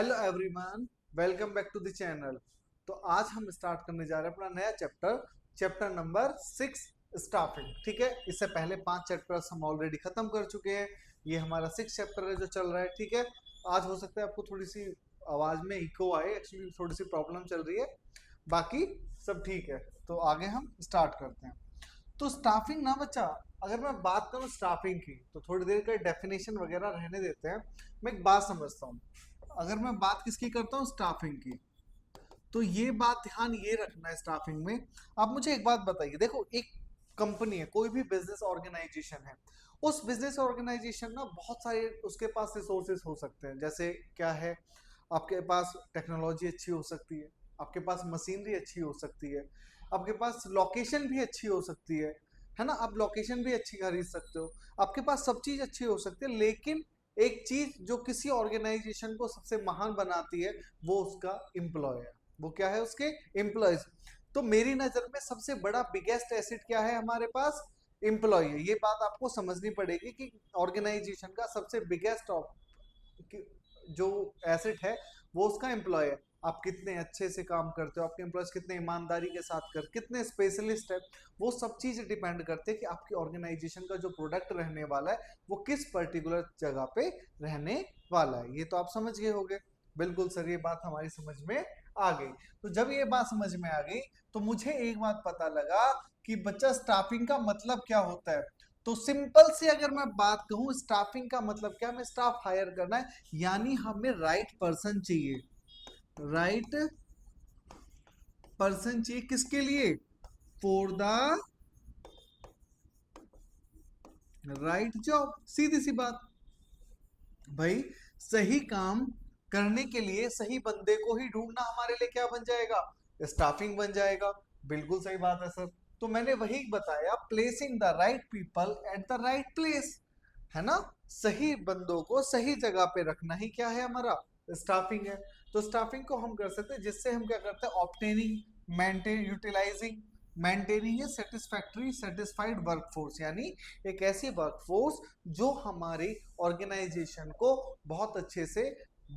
Hello everyone, welcome back to the channel. तो आज हम स्टार्ट करने जा रहे हैं अपना नया चैप्टर, चैप्टर नंबर 6, स्टाफिंग। ठीक है, इससे पहले 5 चैप्टर्स हम ऑलरेडी खत्म कर चुके हैं। ये हमारा 6 चैप्टर है जो चल रहा है। ठीक है, आज हो सकता है आपको थोड़ी सी आवाज में इको आए, एक्चुअली थोड़ी सी प्रॉब्लम चल रही है, बाकी सब ठीक है। तो आगे हम स्टार्ट करते हैं। तो स्टाफिंग ना बच्चा, अगर मैं बात करूं स्टाफिंग की तो थोड़ी देर का डेफिनेशन वगैरह रहने देते हैं। मैं एक बात समझता हूँ, अगर मैं बात किसकी करता हूँ, स्टाफिंग की, तो ये बात ध्यान ये रखना है स्टाफिंग में। आप मुझे एक बात बताइए, देखो एक कंपनी है, कोई भी बिजनेस ऑर्गेनाइजेशन है, उस बिजनेस ऑर्गेनाइजेशन ना बहुत सारे उसके पास रिसोर्सेज हो सकते हैं। जैसे क्या है, आपके पास टेक्नोलॉजी अच्छी हो सकती है, आपके पास मशीनरी अच्छी हो सकती है, आपके पास लोकेशन भी अच्छी हो सकती है ना, आप लोकेशन भी अच्छी खरीद सकते हो, आपके पास सब चीज अच्छी हो सकती है। लेकिन एक चीज जो किसी ऑर्गेनाइजेशन को सबसे महान बनाती है, वो उसका एम्प्लॉय है। वो क्या है, उसके एम्प्लॉयज। तो मेरी नजर में सबसे बड़ा बिगेस्ट एसेट क्या है, हमारे पास एम्प्लॉय है। ये बात आपको समझनी पड़ेगी कि ऑर्गेनाइजेशन का सबसे बिगेस्ट जो एसेट है वो उसका एम्प्लॉय है। आप कितने अच्छे से काम करते हो, आपके एम्प्लॉयज कितने ईमानदारी के साथ कर, कितने स्पेशलिस्ट है, वो सब चीज डिपेंड करते हैं कि आपकी ऑर्गेनाइजेशन का जो प्रोडक्ट रहने वाला है वो किस पर्टिकुलर जगह पे रहने वाला है। ये तो आप समझ गए होंगे। बिल्कुल सर, ये बात हमारी समझ में आ गई। तो जब ये बात समझ में आ गई तो मुझे एक बात पता लगा कि बच्चा स्टाफिंग का मतलब क्या होता है। तो सिंपल से अगर मैं बात कहूं, स्टाफिंग का मतलब क्या, हमें स्टाफ हायर करना है, यानी हमें राइट पर्सन चाहिए। राइट पर्सन चाहिए किसके लिए, फॉर द राइट जॉब। सीधी सी बात भाई, सही काम करने के लिए सही बंदे को ही ढूंढना हमारे लिए क्या बन जाएगा, स्टाफिंग बन जाएगा। बिल्कुल सही बात है सर। तो मैंने वही बताया, placing the right people at the right place, है ना। सही बंदों को सही जगह पे रखना ही क्या है, हमारा स्टाफिंग है। तो स्टाफिंग को हम कर सकते हैं जिससे हम क्या करते हैं, obtaining, maintain, utilizing, maintaining a satisfactory satisfied workforce, यानी एक ऐसी वर्कफोर्स जो हमारी ऑर्गेनाइजेशन को बहुत अच्छे से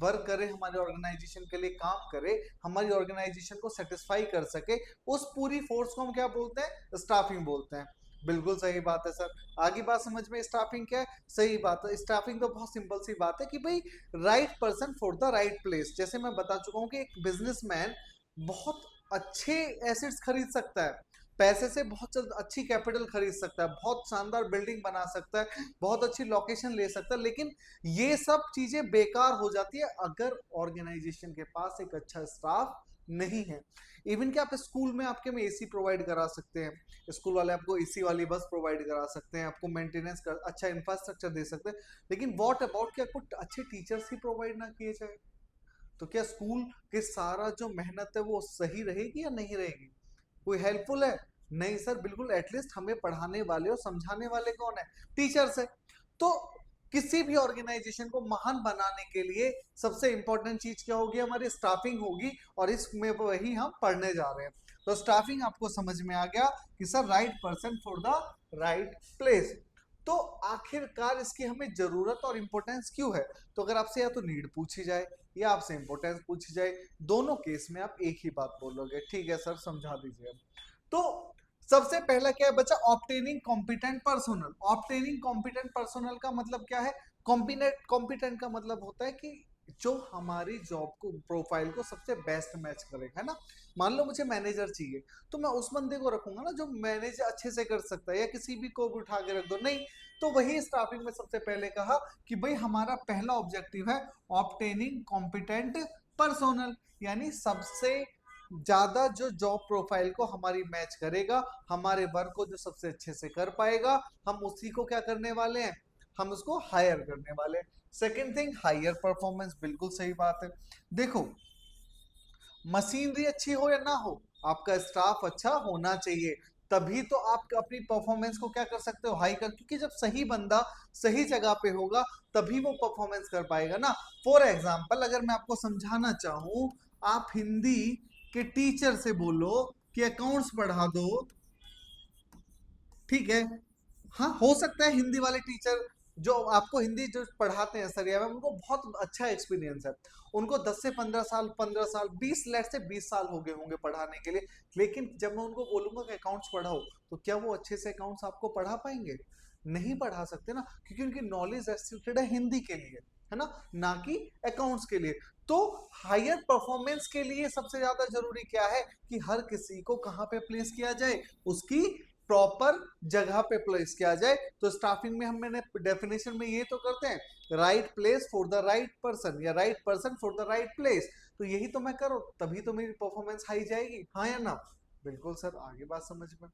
वर्क करे, हमारे ऑर्गेनाइजेशन के लिए काम करे, हमारी ऑर्गेनाइजेशन को सेटिस्फाई कर सके। उस पूरी फोर्स को हम क्या बोलते हैं, स्टाफिंग बोलते हैं। बिल्कुल सही बात है सर। आगे बात समझ में, स्टाफिंग क्या है, सही बात है। स्टाफिंग तो बहुत सिंपल सी बात है कि भाई right person for the right place. जैसे मैं बता चुका हूं कि एक बिजनेसमैन बहुत अच्छे एसेट्स खरीद सकता है, पैसे से बहुत अच्छी कैपिटल खरीद सकता है, बहुत शानदार बिल्डिंग बना सकता है, बहुत अच्छी लोकेशन ले सकता है, लेकिन ये सब चीजें बेकार हो जाती है अगर ऑर्गेनाइजेशन के पास एक अच्छा स्टाफ नहीं है। इवन कि आप स्कूल में आपके में एसी प्रोवाइड करा सकते हैं, स्कूल वाले आपको एसी वाली बस प्रोवाइड करा सकते हैं, आपको मेंटेनेंस कर अच्छा इंफ्रास्ट्रक्चर दे सकते हैं, लेकिन व्हाट अबाउट क्या कुछ अच्छे टीचर्स ही प्रोवाइड ना किए जाए, तो क्या स्कूल के सारा जो मेहनत है वो सही रहेगी या नहीं रहेगी, कोई हेल्पफुल है, नहीं सर बिल्कुल। एटलीस्ट हमें पढ़ाने वाले और समझाने वाले कौन है, टीचर्स है। तो किसी भी ऑर्गेनाइजेशन को महान बनाने के लिए सबसे इंपॉर्टेंट चीज क्या होगी, हमारी स्टाफिंग होगी, और इसमें वही हम पढ़ने जा रहे हैं। तो स्टाफिंग आपको समझ में आ गया कि sir right person for the right place. तो आखिरकार इसकी हमें जरूरत और इंपॉर्टेंस क्यों है, तो अगर आपसे या तो नीड पूछी जाए या आपसे इंपॉर्टेंस पूछी जाए, दोनों केस में आप एक ही बात बोलोगे। ठीक है सर, समझा दीजिए अब। तो सबसे पहला क्या है बच्चा, obtaining competent personnel. Obtaining competent personnel का मतलब क्या है, कॉम्पिटेंट कॉम्पिटेंट का मतलब होता है कि जो हमारी जॉब को, प्रोफाइल को सबसे बेस्ट मैच करे, है ना। मान लो मुझे मैनेजर चाहिए, तो मैं उस बंदे को रखूंगा ना जो मैनेज अच्छे से कर सकता है, या किसी भी को भी उठा के रख दो, नहीं। तो वही स्टाफिंग में सबसे पहले कहा कि भाई हमारा पहला ऑब्जेक्टिव है ऑब्टेनिंग कॉम्पिटेंट पर्सोनल, यानी सबसे ज्यादा जो जॉब प्रोफाइल को हमारी मैच करेगा, हमारे वर्क को जो सबसे अच्छे से कर पाएगा, हम उसी को क्या करने वाले हैं, हम उसको हायर करने वाले हैं। Second thing, higher performance. बिल्कुल सही बात है। देखो, मशीनरी अच्छी हो या ना हो, आपका स्टाफ अच्छा होना चाहिए, तभी तो आप अपनी परफॉर्मेंस को क्या कर सकते हो, हाई कर, क्योंकि जब सही बंदा सही जगह पे होगा तभी वो परफॉर्मेंस कर पाएगा ना। फॉर एग्जाम्पल अगर मैं आपको समझाना चाहूं, आप हिंदी के टीचर से बोलो कि अकाउंट्स पढ़ा दो, ठीक है, हाँ हो सकता है हिंदी वाले टीचर जो आपको हिंदी जो पढ़ाते हैं सरिया में, उनको बहुत अच्छा एक्सपीरियंस है। उनको 10 से 15 साल, 15 साल, 20 लेट से 20 साल हो गए होंगे पढ़ाने के लिए। लेकिन जब मैं उनको बोलूंगा कि अकाउंट्स पढ़ाओ, तो क्या वो अच्छे से अकाउंट्स आपको पढ़ा पाएंगे? नहीं पढ़ा सकते ना, क्योंकि उनकी नॉलेज रेस्ट्रिक्टेड है हिंदी के लिए, है ना कि अकाउंट्स के लिए। तो हायर परफॉर्मेंस के लिए सबसे ज्यादा जरूरी क्या है कि हर किसी को कहाँ पे प्लेस किया जाए, उसकी प्रॉपर जगह पे प्लेस किया जाए। तो स्टाफिंग में हम मैंने डेफिनेशन में ये तो करते हैं, right place for the right person, या right person for the right place. तो यही तो मैं करूँ, तभी तो मेरी परफॉर्मेंस हाई जाएगी, हाँ या ना? बिल्कुल सर, आगे बात समझ में।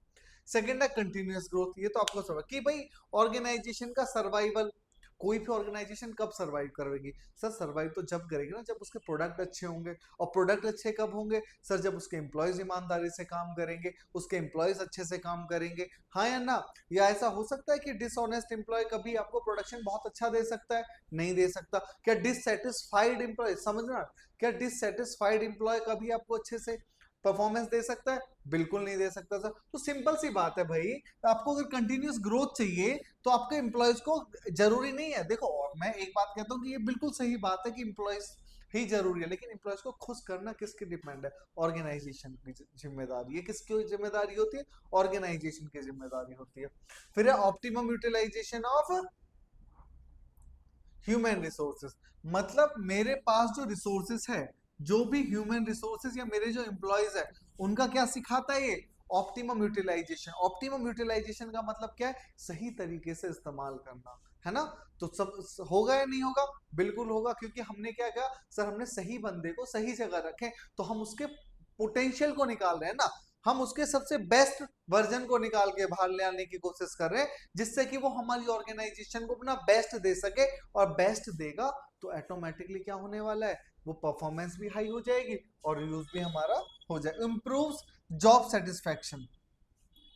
सेकेंड है कंटिन्यूअस ग्रोथ। ये तो आपको समझ कि भाई ऑर्गेनाइजेशन का सर्वाइवल, कोई भी ऑर्गेनाइजेशन कब सर्वाइव करेगी? सर सर्वाइव तो जब करेगी ना, जब उसके प्रोडक्ट अच्छे होंगे। और प्रोडक्ट अच्छे कब होंगे? सर जब उसके एम्प्लॉयज ईमानदारी से काम करेंगे, उसके एम्प्लॉयज अच्छे से काम करेंगे, हाँ या ना? या ऐसा हो सकता है कि डिसऑनेस्ट एम्प्लॉय कभी आपको प्रोडक्शन बहुत अच्छा दे सकता है? नहीं दे सकता। क्या डिससेटिस्फाइड एम्प्लॉय, समझना, क्या डिससेटिस्फाइड एम्प्लॉय कभी आपको अच्छे से परफॉर्मेंस दे सकता है? बिल्कुल नहीं दे सकता सर। तो सिंपल सी बात है भाई, आपको अगर कंटिन्यूस ग्रोथ चाहिए तो आपके एम्प्लॉयज को जरूरी नहीं है, देखो और मैं एक बात कहता हूँ कि ये बिल्कुल सही बात है कि एम्प्लॉयज ही जरूरी है, लेकिन एम्प्लॉयज को खुश करना किसकी डिपेंड है? ऑर्गेनाइजेशन की जिम्मेदारी। ये किसकी जिम्मेदारी होती है? ऑर्गेनाइजेशन की जिम्मेदारी होती है। फिर है optimum utilization of human resources. मतलब मेरे पास जो रिसोर्सेज है, जो भी ह्यूमन रिसोर्सेज या मेरे जो एम्प्लॉयज है, उनका क्या सिखाता है ये? Optimum utilisation. ऑप्टिमम यूटिलाइजेशन का मतलब क्या है? सही तरीके से इस्तेमाल करना, है ना? तो सब होगा या नहीं होगा? बिल्कुल होगा, क्योंकि हमने क्या किया सर, हमने सही बंदे को सही जगह रखे, तो हम उसके पोटेंशियल को निकाल रहे हैं ना, हम उसके सबसे बेस्ट वर्जन को निकाल के बाहर ले आने की कोशिश कर रहे हैं, जिससे कि वो हमारी ऑर्गेनाइजेशन को अपना बेस्ट दे सके। और बेस्ट देगा तो ऑटोमेटिकली क्या होने वाला है? वो परफॉर्मेंस भी हाई हो जाएगी और यूज भी हमारा हो जाए। Improve job satisfaction.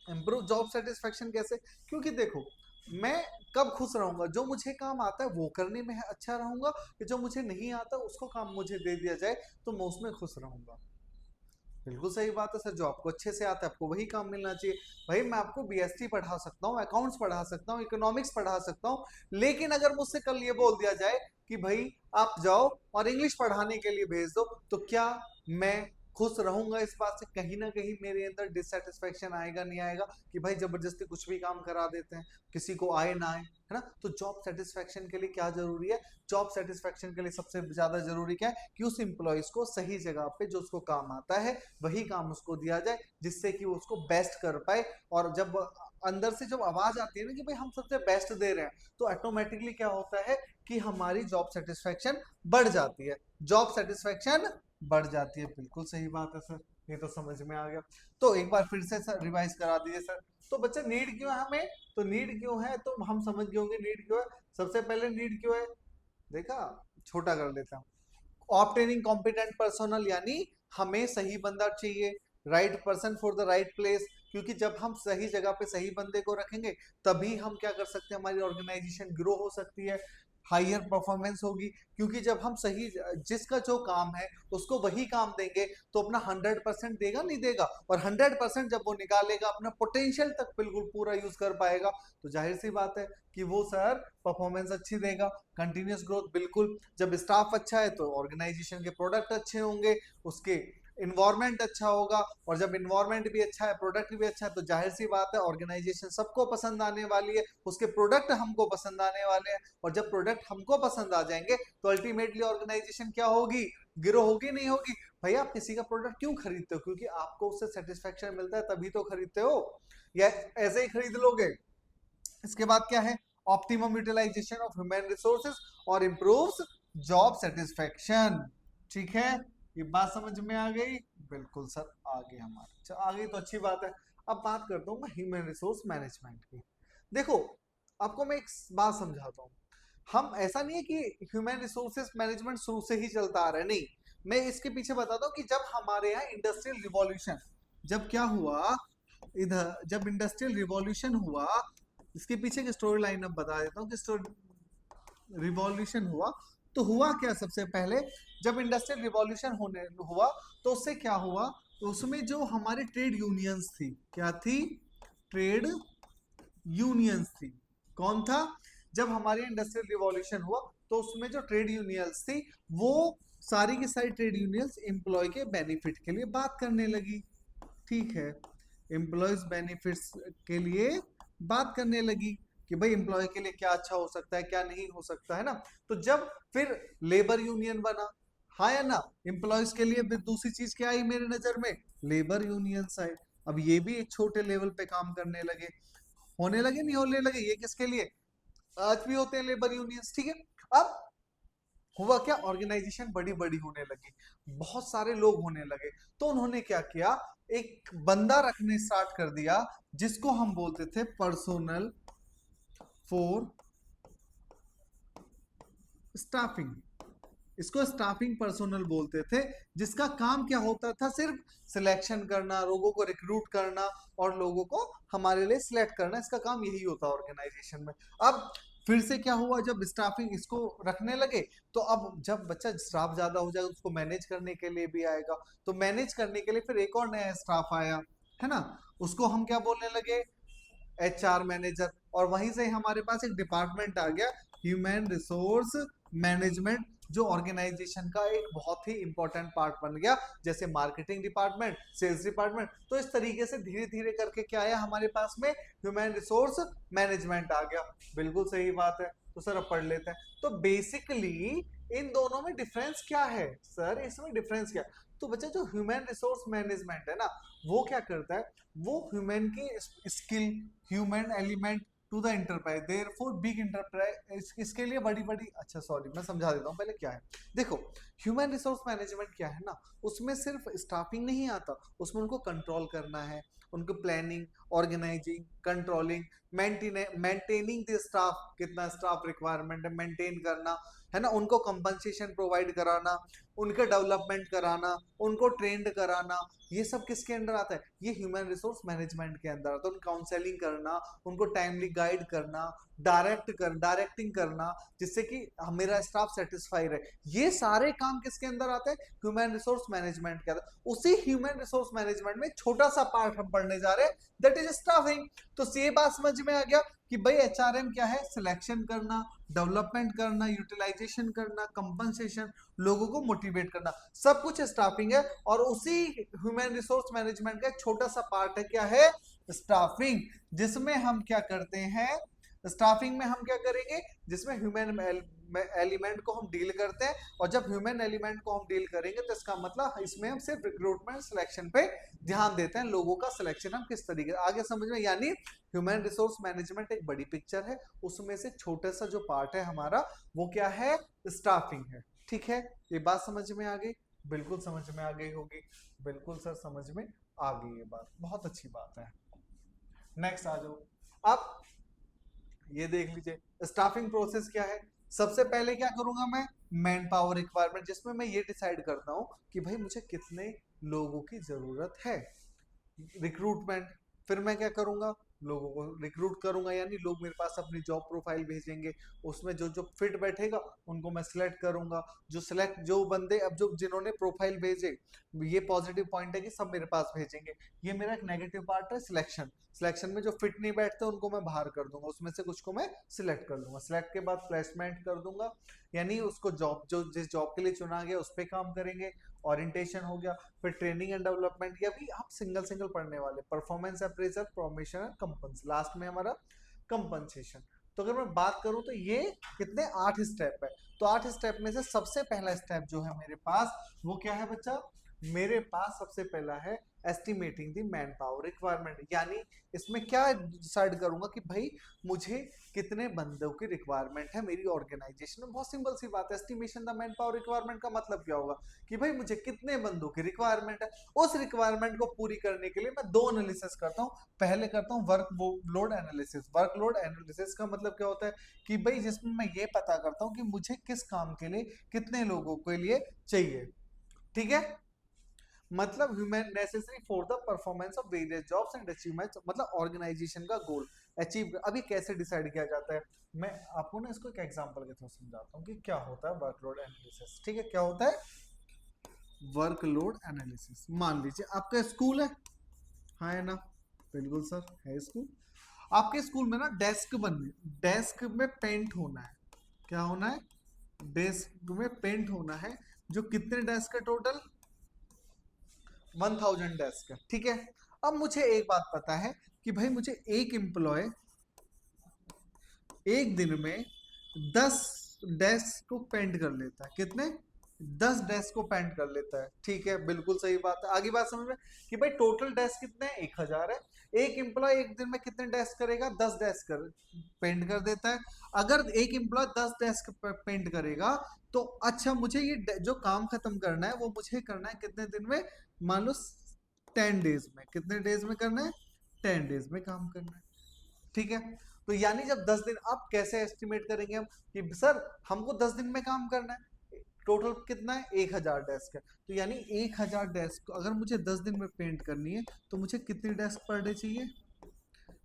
Improve job satisfaction कैसे? क्योंकि देखो, मैं कब खुश रहूंगा? जो मुझे काम आता है वो करने में अच्छा रहूंगा, कि जो मुझे नहीं आता उसको काम मुझे दे दिया जाए तो मैं उसमें खुश रहूंगा। बिल्कुल सही बात है सर, जो आपको अच्छे से आता है आपको वही काम मिलना चाहिए। भाई मैं आपको बीएसटी पढ़ा सकता हूँ, अकाउंट्स पढ़ा सकता हूँ, इकोनॉमिक्स पढ़ा सकता हूँ, लेकिन अगर मुझसे कल ये बोल दिया जाए कि भाई आप जाओ और इंग्लिश पढ़ाने के लिए भेज दो, तो क्या मैं खुश रहूंगा? इस बात से कहीं ना कहीं मेरे अंदर डिससेटिस्फेक्शन आएगा, नहीं आएगा? कि भाई जबरदस्ती कुछ भी काम करा देते हैं, किसी को आए ना आए, है ना? तो जॉब सेटिस्फेक्शन के लिए क्या जरूरी है? जॉब सेटिस्फेक्शन के लिए सबसे ज्यादा जरूरी क्या है? कि उस एम्प्लॉयज को सही जगह पे जो उसको काम आता है वही काम उसको दिया जाए, जिससे कि वो उसको बेस्ट कर पाए। और जब अंदर से जब आवाज आती है ना कि भाई हम सबसे बेस्ट दे रहे हैं, तो ऑटोमेटिकली क्या होता है कि हमारी जॉब सेटिस्फेक्शन बढ़ जाती है। जॉब सेटिस्फेक्शन बढ़ जाती है, बिल्कुल सही बात है सर, ये तो समझ में आ गया। तो एक बार फिर से सर रिवाइज करा दीजिए सर। तो बच्चे नीड क्यों है हमें? तो नीड क्यों है तो हम समझ गए होंगे नीड क्यों है। सबसे पहले नीड क्यों है, देखा, छोटा कर लेता हूँ। ऑब्टेनिंग कॉम्पिटेंट पर्सनल, यानी हमें सही बंदा चाहिए, right person for the right place. क्योंकि जब हम सही जगह पे सही बंदे को रखेंगे, तभी हम क्या कर सकते हैं, हमारी ऑर्गेनाइजेशन ग्रो हो सकती है, हायर परफॉर्मेंस होगी। क्योंकि जब हम सही, जिसका जो काम है उसको वही काम देंगे, तो अपना 100% देगा, नहीं देगा? और 100% जब वो निकालेगा, अपना पोटेंशियल तक बिल्कुल पूरा यूज कर पाएगा, तो जाहिर सी बात है कि वो सर परफॉर्मेंस अच्छी देगा। कंटिन्यूस ग्रोथ, बिल्कुल, जब स्टाफ अच्छा है तो ऑर्गेनाइजेशन के प्रोडक्ट अच्छे होंगे, उसके इन्वायरमेंट अच्छा होगा, और जब इन्वायरमेंट भी अच्छा है, प्रोडक्ट भी अच्छा है, तो जाहिर सी बात है ऑर्गेनाइजेशन सबको पसंद आने वाली है, उसके प्रोडक्ट हमको पसंद आने वाले हैं। और जब प्रोडक्ट हमको पसंद आ जाएंगे, तो अल्टीमेटली ऑर्गेनाइजेशन क्या होगी? ग्रो होगी, नहीं होगी? भैया आप किसी का प्रोडक्ट क्यों खरीदते हो? क्योंकि आपको उससे सेटिस्फेक्शन मिलता है, तभी तो खरीदते हो, या ऐसे ही खरीद लोगे? इसके बाद क्या है? Optimum utilization of human resources और इंप्रूव्स जॉब सेटिस्फेक्शन। ठीक है, ये बात समझ में आ गई? बिल्कुल सर, आगे हमारे, अच्छा आ गई तो अच्छी बात है। अब बात करता हूँ मैं ह्यूमन रिसोर्स मैनेजमेंट की। देखो, आपको मैं एक बात समझाता हूँ। हम, ऐसा नहीं है कि ह्यूमन रिसोर्सेज मैनेजमेंट शुरू से ही चलता आ रहा है, नहीं। मैं इसके पीछे बताता हूँ कि जब हमारे यहाँ इंडस्ट्रियल रिवॉल्यूशन, जब क्या हुआ, इधर जब इंडस्ट्रियल रिवॉल्यूशन हुआ, इसके पीछे की स्टोरी लाइन अब बता देता हूँ कि रिवॉल्यूशन हुआ तो हुआ क्या? सबसे पहले जब इंडस्ट्रियल रिवॉल्यूशन होने हुआ, तो उससे क्या हुआ, तो उसमें जो हमारी ट्रेड यूनियंस थी, क्या थी? ट्रेड यूनियंस थी। कौन था? जब हमारे इंडस्ट्रियल रिवॉल्यूशन हुआ तो उसमें जो ट्रेड यूनियंस थी वो सारी की सारी ट्रेड यूनियंस एम्प्लॉय के बेनिफिट के लिए बात करने लगी। ठीक है, एम्प्लॉयज बेनिफिट्स के लिए बात करने लगी कि भाई एम्प्लॉय के लिए क्या अच्छा हो सकता है, क्या नहीं हो सकता, है ना। तो जब फिर लेबर यूनियन बना, हाँ या ना, एम्प्लॉयज के लिए भी दूसरी चीज क्या आई मेरे नजर में, लेबर यूनियंस आए। अब ये भी एक छोटे लेवल पे काम करने लगे, होने लगे नहीं होने लगे, ये किसके लिए, आज भी होते हैं लेबर यूनियंस। ठीक है, अब हुआ क्या, ऑर्गेनाइजेशन बड़ी बड़ी होने लगी, बहुत सारे लोग होने लगे, तो उन्होंने क्या किया, एक बंदा रखने स्टार्ट कर दिया जिसको हम बोलते थे पर्सोनल फॉर स्टाफिंग। इसको स्टाफिंग पर्सोनल बोलते थे, जिसका काम क्या होता था, सिर्फ सिलेक्शन करना, लोगों को रिक्रूट करना और लोगों को हमारे लिए सिलेक्ट करना, इसका काम यही होता है ऑर्गेनाइजेशन में। अब फिर से क्या हुआ, जब स्टाफिंग इसको रखने लगे तो अब जब बच्चा स्टाफ ज्यादा हो जाएगा उसको मैनेज करने के लिए भी आएगा, तो मैनेज करने के लिए फिर एक और नया स्टाफ आया, है ना, उसको हम क्या बोलने लगे, एचआर मैनेजर। और वहीं से हमारे पास एक डिपार्टमेंट आ गया, ह्यूमन रिसोर्स मैनेजमेंट, जो ऑर्गेनाइजेशन का एक बहुत ही इंपॉर्टेंट पार्ट बन गया, जैसे मार्केटिंग डिपार्टमेंट, सेल्स डिपार्टमेंट। तो इस तरीके से धीरे धीरे करके क्या आया हमारे पास में, ह्यूमन रिसोर्स मैनेजमेंट आ गया। बिल्कुल सही बात है, तो सर अब पढ़ लेते हैं। तो बेसिकली इन दोनों में डिफरेंस क्या है सर, इसमें डिफरेंस क्या है, तो बच्चा जो ह्यूमन रिसोर्स मैनेजमेंट है ना, वो क्या करता है, वो ह्यूमन की skill, human element to the enterprise, therefore big enterprise, इसके लिए बड़ी बड़ी, अच्छा सॉरी मैं समझा देता हूँ पहले क्या है। देखो, ह्यूमन रिसोर्स मैनेजमेंट क्या है ना, उसमें सिर्फ स्टाफिंग नहीं आता, उसमें उनको कंट्रोल करना है, उनको planning, organizing, controlling, maintaining the staff, कितना स्टाफ रिक्वायरमेंट है मेंटेन करना, है ना, उनको कंपनसेशन प्रोवाइड कराना, उनके डेवलपमेंट कराना, उनको ट्रेंड कराना, ये सब किसके अंडर आता है, ये ह्यूमन रिसोर्स मैनेजमेंट के अंदर आता है। उनको काउंसलिंग करना, उनको टाइमली गाइड करना, डायरेक्टिंग करना, जिससे कि मेरा स्टाफ सेटिस्फाई रहे, ये सारे काम किसके अंदर आते हैं, ह्यूमन रिसोर्स मैनेजमेंट के अंदर। उसी ह्यूमन रिसोर्स मैनेजमेंट में छोटा सा पार्ट हम पढ़ने जा रहे हैं, दैट इज स्टाफिंग। तो ये बात समझ में आ गया कि भाई एचआरएम क्या है, सिलेक्शन करना, डेवलपमेंट करना, यूटिलाइजेशन करना, कंपनसेशन, लोगों को मोटिवेट करना, सब कुछ स्टाफिंग है। और उसी ह्यूमन रिसोर्स मैनेजमेंट का एक छोटा सा पार्ट है, क्या है, स्टाफिंग, जिसमें हम क्या करते हैं, स्टाफिंग में हम क्या करेंगे, जिसमें ह्यूमन एलिमेंट को हम डील करते हैं। और जब ह्यूमन एलिमेंट को हम डील करेंगे तो इसका मतलब इसमें हम सिर्फ रिक्रूटमेंट सिलेक्शन पे ध्यान देते हैं, लोगों का सिलेक्शन हम किस तरीके, आगे समझ में, यानी ह्यूमन रिसोर्स मैनेजमेंट एक बड़ी पिक्चर है, उसमें से छोटा सा जो पार्ट है हमारा वो क्या है, स्टाफिंग है। ठीक है, ये बात समझ में आ गई, बिल्कुल समझ में आ गई होगी, बिल्कुल सर समझ में आ गई ये बात, बहुत अच्छी बात है। नेक्स्ट आ जाओ, अब ये देख लीजिए स्टाफिंग प्रोसेस क्या है। सबसे पहले क्या करूंगा मैं, मैन पावर रिक्वायरमेंट, जिसमें मैं ये डिसाइड करता हूँ कि भाई मुझे कितने लोगों की जरूरत है, रिक्रूटमेंट। फिर मैं क्या करूंगा, लोगों को रिक्रूट करूंगा, यानी लोग मेरे पास अपनी जॉब प्रोफाइल भेजेंगे, उसमें जो जो फिट बैठेगा उनको मैं सिलेक्ट करूंगा। जो बंदे अब जो जिन्होंने प्रोफाइल भेजे, ये पॉजिटिव पॉइंट है कि सब मेरे पास भेजेंगे। ये मेरा एक नेगेटिव पार्ट है, सिलेक्शन। सिलेक्शन में जो फिट नहीं बैठते उनको मैं बाहर कर दूंगा, उसमें से कुछ को मैं सिलेक्ट कर लूंगा। सिलेक्ट के बाद प्लेसमेंट कर दूंगा, यानी उसको जॉब, जो जिस जॉब के लिए चुना गया उस पर काम करेंगे। ओरिएंटेशन हो गया, फिर ट्रेनिंग एंड डेवलपमेंट, या भी आप सिंगल सिंगल पढ़ने वाले, परफॉर्मेंस अप्रेजल, प्रमोशन एंड कंपनस, लास्ट में हमारा कंपनसेशन। तो अगर मैं बात करूं तो ये कितने 8 स्टेप है। तो 8 स्टेप में से सबसे पहला स्टेप जो है मेरे पास वो क्या है बच्चा, मेरे पास सबसे पहला है estimating the man power requirement, यानी इसमें क्या डिसाइड करूंगा कि भाई मुझे कितने बंदों की रिक्वायरमेंट है मेरी ऑर्गेनाइजेशन में। बहुत सिंपल सी बात है, estimation the man power requirement का मतलब क्या होगा कि भाई मुझे कितने बंदों की रिक्वायरमेंट है। उस रिक्वायरमेंट को पूरी करने के लिए मैं दो एनालिसिस करता हूँ। पहले करता हूँ work load analysis. Work load analysis का मतलब क्या होता है कि भाई जिसमें मैं ये पता करता हूँ कि मुझे किस काम के लिए कितने लोगों के लिए चाहिए। ठीक है, मतलब human necessary for the performance of various jobs and achievements, मतलब ऑर्गेनाइजेशन का गोल अचीव। अभी कैसे डिसाइड किया जाता है, मैं आपको ना इसको एक एग्जांपल के थ्रू समझाता हूँ कि क्या होता है वर्कलोड एनालिसिस। ठीक है, क्या होता है वर्कलोड एनालिसिस। मान लीजिए आपका स्कूल है, हाँ है ना, बिल्कुल सर है स्कूल। आपके स्कूल में ना डेस्क बनने, डेस्क में पेंट होना है, क्या होना है, डेस्क में पेंट होना है। जो कितने डेस्क है टोटल, 1000 डेस्क है, ठीक है। अब मुझे एक बात पता है कि भाई मुझे एक एम्प्लॉय एक दिन में 10 डेस्क को पेंट कर लेता है, कितने, 10 डेस्क को पेंट कर लेता है, ठीक है, बिल्कुल सही बात है। आगे बात समझ में कि भाई टोटल डेस्क कितने हैं, 1000 है। एक एम्प्लॉय एक दिन में कितने डेस्क करेगा, 10 डेस्क पेंट कर देता है। अगर एक एम्प्लॉय 10 डेस्क पेंट करेगा तो अच्छा, मुझे ये जो काम खत्म करना है वो मुझे करना है कितने दिन में, मान लो 10 डेज में। कितने डेज में करना है, 10 डेज में काम करना है, ठीक है। तो यानी जब 10 दिन, आप कैसे एस्टिमेट करेंगे हम कि सर हमको 10 दिन में काम करना है, टोटल कितना है, 1000 डेस्क है, तो यानी 1000 डेस्क अगर मुझे 10 दिन में पेंट करनी है तो मुझे कितनी डेस्क पर डे चाहिए,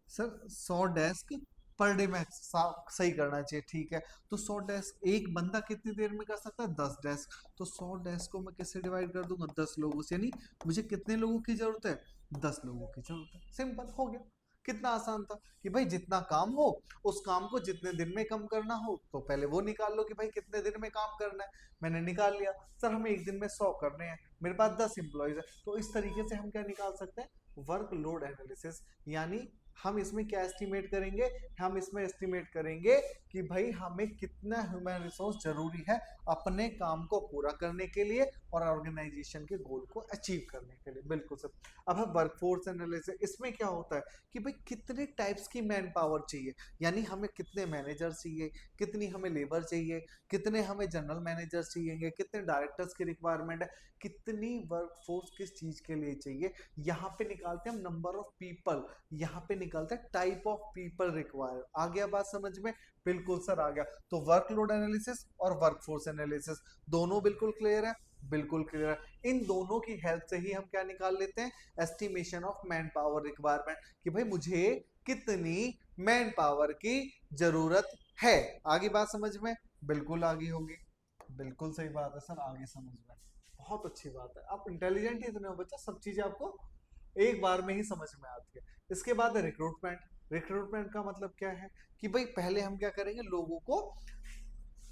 सर 100 डेस्क पर डे में सही करना चाहिए, ठीक है। तो 100 डेस्क एक बंदा कितनी देर में कर सकता है, 10 डेस्क। तो 100 डेस्क को मैं किससे डिवाइड कर दूंगा, 10 लोगों से, यानी मुझे कितने लोगों की जरूरत है, 10 लोगों की जरूरत है। सिंपल हो गया। कितना आसान था कि भाई जितना काम हो उस काम को जितने दिन में कम करना हो तो पहले वो निकाल लो कि भाई कितने दिन में काम करना है, मैंने निकाल लिया। सर हमें एक दिन में 100 करने हैं, मेरे पास 10 इंप्लॉइज है, तो इस तरीके से हम क्या निकाल सकते हैं, वर्क लोड एनालिसिस। यानी हम इसमें क्या एस्टिमेट करेंगे, हम इसमें एस्टिमेट करेंगे कि भाई हमें कितना ह्यूमन रिसोर्स जरूरी है अपने काम को पूरा करने के लिए और ऑर्गेनाइजेशन के गोल को अचीव करने के लिए, बिल्कुल सर। अब है वर्कफोर्स एनालिसिस। इसमें क्या होता है कि भाई कितने टाइप्स की मैन पावर चाहिए, यानी हमें कितने मैनेजर चाहिए, कितनी हमें लेबर चाहिए, कितने हमें जनरल मैनेजर चाहिए, कितने डायरेक्टर्स की रिक्वायरमेंट है, कितनी वर्कफोर्स किस चीज के लिए चाहिए। यहाँ पे निकालते हैं हम नंबर ऑफ पीपल, यहाँ पे निकालते हैं टाइप ऑफ पीपल रिक्वायर। आ गया बात समझ में, बिल्कुल सर आ गया। तो वर्कलोड एनालिसिस और वर्कफोर्स एनालिसिस दोनों बिल्कुल क्लियर है, बिल्कुल क्लियर है। इन दोनों की हेल्प से ही हम क्या निकाल लेते हैं, estimation of man power requirement, कि भाई मुझे कितनी मैन पावर की जरूरत है। आगे बात समझ में, बिल्कुल आगे होगी, बिल्कुल सही बात है सर, आगे समझ में, बहुत अच्छी बात है। आप इंटेलिजेंट ही इतने हो बच्चा, सब चीजें आपको एक बार में ही समझ में आती है। इसके बाद है रिक्रूटमेंट। रिक्रूटमेंट का मतलब क्या है कि भाई पहले हम क्या करेंगे, लोगों को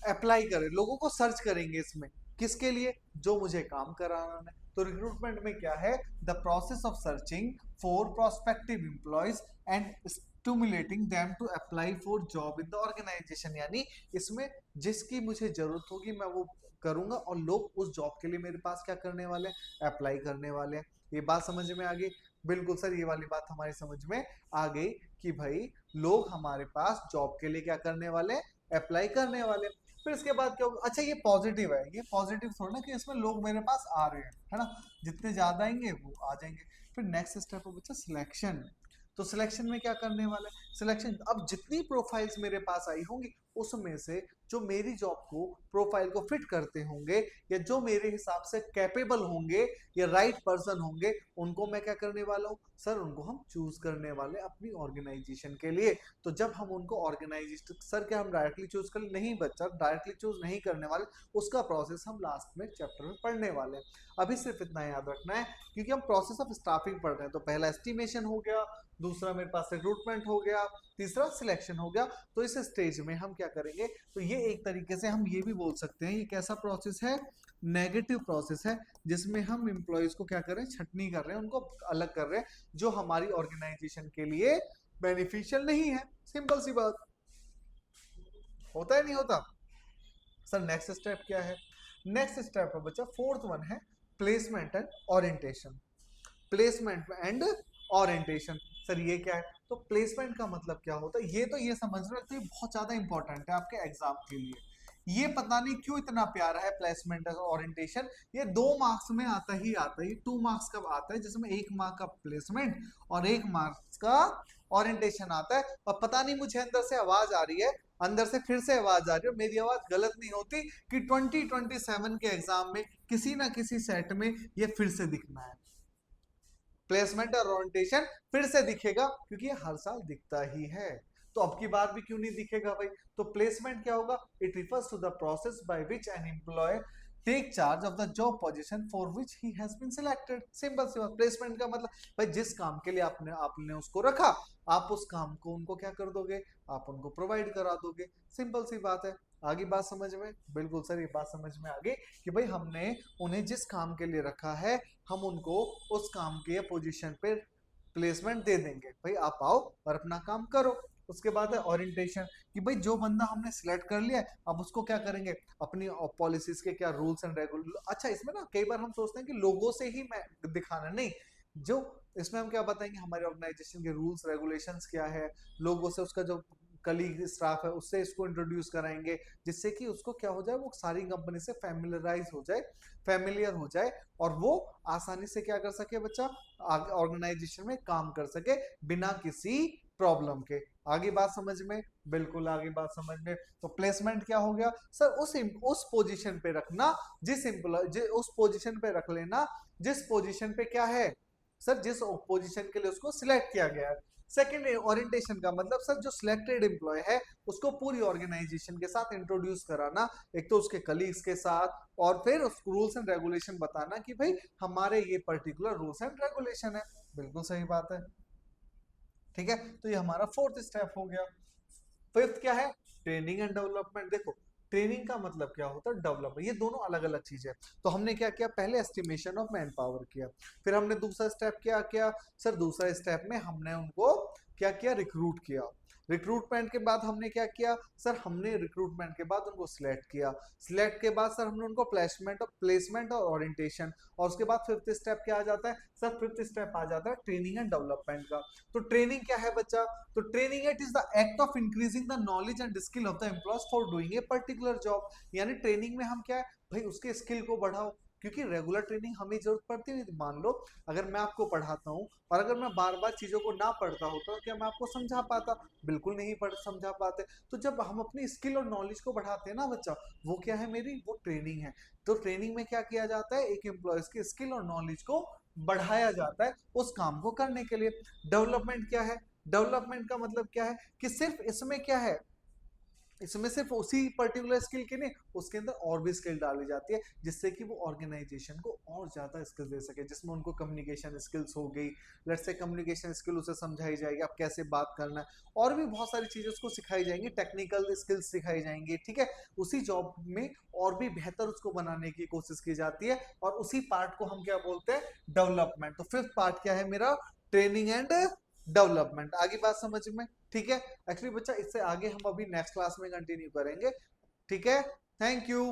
अप्लाई करें, लोगों को सर्च करेंगे इसमें, किसके लिए, जो मुझे काम कराना है। तो रिक्रूटमेंट में क्या है, the process of searching for prospective employees and stimulating them to apply for job in the organization. यानी इसमें जिसकी मुझे जरूरत होगी मैं वो करूंगा और लोग उस जॉब के लिए मेरे पास क्या करने वाले हैं, अप्लाई करने वाले हैं। ये बात समझ में आ गई, बिल्कुल सर, ये वाली बात हमारी समझ में आ गई कि भाई लोग हमारे पास जॉब के लिए क्या करने वाले हैं, अप्लाई करने वाले। फिर इसके बाद क्या होगा, अच्छा ये पॉजिटिव है, ये पॉजिटिव थोड़ा ना कि इसमें लोग मेरे पास आ रहे हैं, है ना, जितने ज्यादा आएंगे वो आ जाएंगे। फिर नेक्स्ट स्टेप है बच्चा सिलेक्शन। तो सिलेक्शन में क्या करने वाले, सिलेक्शन, अब जितनी प्रोफाइल्स मेरे पास आई होंगी उसमें से जो मेरी जॉब को प्रोफाइल को फिट करते होंगे या जो मेरे हिसाब से कैपेबल होंगे या राइट पर्सन होंगे, उनको मैं क्या करने वाला हूँ सर, उनको हम चूज करने वाले अपनी ऑर्गेनाइजेशन के लिए। तो जब हम उनको ऑर्गेनाइजेशन, सर क्या हम डायरेक्टली चूज कर, नहीं बच्चा, डायरेक्टली चूज नहीं करने वाले, उसका प्रोसेस हम लास्ट में चैप्टर में पढ़ने वाले हैं। अभी सिर्फ इतना याद रखना है क्योंकि हम प्रोसेस ऑफ स्टाफिंग पढ़ रहे हैं। तो पहला एस्टिमेशन हो गया, दूसरा मेरे पास रिक्रूटमेंट हो गया, तीसरा सिलेक्शन हो गया। तो इस स्टेज में हम क्या करेंगे, तो ये एक तरीके से हम ये भी बोल सकते हैं ये कैसा प्रोसेस है, नेगेटिव प्रोसेस है, जिसमें हम एम्प्लॉयज को क्या कर रहे हैं, छटनी कर रहे हैं, उनको अलग कर रहे हैं जो हमारी ऑर्गेनाइजेशन के लिए बेनिफिशियल नहीं है। सिंपल सी बात, होता है नहीं होता। सर नेक्स्ट स्टेप क्या है, नेक्स्ट स्टेप है बच्चा फोर्थ वन है placement and orientation. Placement and orientation, sir ये क्या है, तो प्लेसमेंट का मतलब क्या होता है, ये समझ रहे हो, ये बहुत ज्यादा इंपॉर्टेंट है आपके एग्जाम के लिए। ये पता नहीं क्यों इतना प्यारा है प्लेसमेंट और ओरिएंटेशन। ये 2 मार्क्स में आता ही आता है, ये 2 मार्क्स का आता है जिसमें 1 मार्क का प्लेसमेंट और 1 मार्क्स का ओरिएंटेशन आता है। और पता नहीं मुझे अंदर से आवाज आ रही है, अंदर से फिर से आवाज आ रही है, मेरी आवाज गलत नहीं होती कि 2027 के एग्जाम में किसी ना किसी सेट में ये फिर से दिखना है, प्लेसमेंट और ओरिएंटेशन फिर से दिखेगा क्योंकि ये हर साल दिखता ही है। तो अब की बार भी क्यों नहीं दिखेगा भाई। तो प्लेसमेंट क्या होगा, it refers to the process by which an employ take charge of the job position for which he has been selected. Simple सी बात। प्लेसमेंट का मतलब भाई जिस काम के लिए आपने उसको रखा, आप उस काम को उनको क्या कर दोगे, आप उनको प्रोवाइड करा दोगे। सिंपल सी बात है। आगे बात समझ में? बिल्कुल सर, ये बात समझ में आ गई कि भाई हमने उन्हें जिस काम के लिए रखा है, हम उनको उस काम के पोजीशन पे प्लेसमेंट दे देंगे। भाई आप आओ और अपना काम करो। उसके बाद है ओरिएंटेशन, कि भाई जो बंदा हमने सिलेक्ट कर लिया है, अब उसको क्या करेंगे, अपनी पॉलिसीज के क्या रूल्स एंड रेगुलेशन। अच्छा, इसमें ना कई बार हम सोचते हैं कि लोगों से ही मैं दिखाना, नहीं, जो इसमें हम क्या बताएंगे, हमारे ऑर्गेनाइजेशन के रूल्स रेगुलेशंस क्या है, लोगों से उसका जो कलीग स्टाफ है उससे इसको इंट्रोड्यूस कराएंगे, जिससे कि उसको क्या हो जाए, वो सारी कंपनी से फैमिलियराइज हो जाए, फैमिलियर हो जाए, और वो आसानी से क्या कर सके बच्चा, ऑर्गेनाइजेशन में काम कर सके बिना किसी प्रॉब्लम के। आगे बात समझ में? बिल्कुल आगे बात समझ में। तो प्लेसमेंट क्या हो गया सर, उस पोजीशन पे रखना, जिस एम्प्लॉय उस पोजीशन पे रख लेना जिस पोजीशन पे क्या है सर, जिस पोजीशन के लिए उसको सिलेक्ट किया गया है। सेकेंड, ओरिएंटेशन का मतलब सर, जो सिलेक्टेड एम्प्लॉय है उसको पूरी ऑर्गेनाइजेशन के साथ इंट्रोड्यूस कराना, एक तो उसके कलीग्स के साथ, और फिर उस रूल्स एंड रेगुलेशन बताना कि भाई हमारे ये पर्टिकुलर रूल्स एंड रेगुलेशन है। बिल्कुल सही बात है। ठीक है, तो ये हमारा फोर्थ स्टेप हो गया। फिफ्थ क्या है, ट्रेनिंग एंड डेवलपमेंट। देखो, ट्रेनिंग का मतलब क्या होता है, डेवलपमेंट, ये दोनों अलग अलग चीजें। तो हमने क्या किया, पहले एस्टिमेशन ऑफ मैन पावर किया, फिर हमने दूसरा स्टेप क्या किया सर, दूसरा स्टेप में हमने उनको क्या किया, रिक्रूट किया। रिक्रूटमेंट के बाद हमने क्या किया सर, हमने रिक्रूटमेंट के बाद उनको सिलेक्ट किया। सिलेक्ट के बाद सर हमने उनको प्लेसमेंट और ओरिएंटेशन, और उसके बाद फिफ्थ स्टेप क्या आ जाता है सर, फिफ्थ स्टेप आ जाता है ट्रेनिंग एंड डेवलपमेंट का। तो ट्रेनिंग क्या है बच्चा, तो training it is the act of increasing the knowledge and skill of the employees for doing a particular job. यानी ट्रेनिंग में हम क्या है भाई, उसके स्किल को बढ़ाओ, क्योंकि रेगुलर ट्रेनिंग हमें जरूरत पड़ती है। मान लो अगर मैं आपको पढ़ाता हूँ और अगर मैं बार बार चीजों को ना पढ़ता होता तो क्या मैं आपको समझा पाता? बिल्कुल नहीं पढ़ समझा पाते। तो जब हम अपनी स्किल और नॉलेज को बढ़ाते हैं ना बच्चा, वो क्या है मेरी, वो ट्रेनिंग है। तो ट्रेनिंग में क्या किया जाता है, एक एम्प्लॉयज की स्किल और नॉलेज को बढ़ाया जाता है उस काम को करने के लिए। डेवलपमेंट क्या है, डेवलपमेंट का मतलब क्या है कि सिर्फ इसमें क्या है, इसमें सिर्फ उसी पर्टिकुलर स्किल के नहीं, उसके अंदर और भी स्किल डाली जाती है, जिससे कि वो ऑर्गेनाइजेशन को और ज्यादा स्किल्स दे सके, जिसमें उनको कम्युनिकेशन स्किल्स हो गई, लेट्स से कम्युनिकेशन स्किल उसे समझाई जाएगी, आप कैसे बात करना है, और भी बहुत सारी चीजें उसको सिखाई जाएंगी, टेक्निकल स्किल्स सिखाई जाएंगी। ठीक है, उसी जॉब में और भी बेहतर उसको बनाने की कोशिश की जाती है, और उसी पार्ट को हम क्या बोलते हैं, डेवलपमेंट। तो फिफ्थ पार्ट क्या है मेरा, ट्रेनिंग एंड डेवलपमेंट। आगे बात समझ में? ठीक है, एक्चुअली बच्चा इससे आगे हम अभी नेक्स्ट क्लास में कंटिन्यू करेंगे। ठीक है, थैंक यू।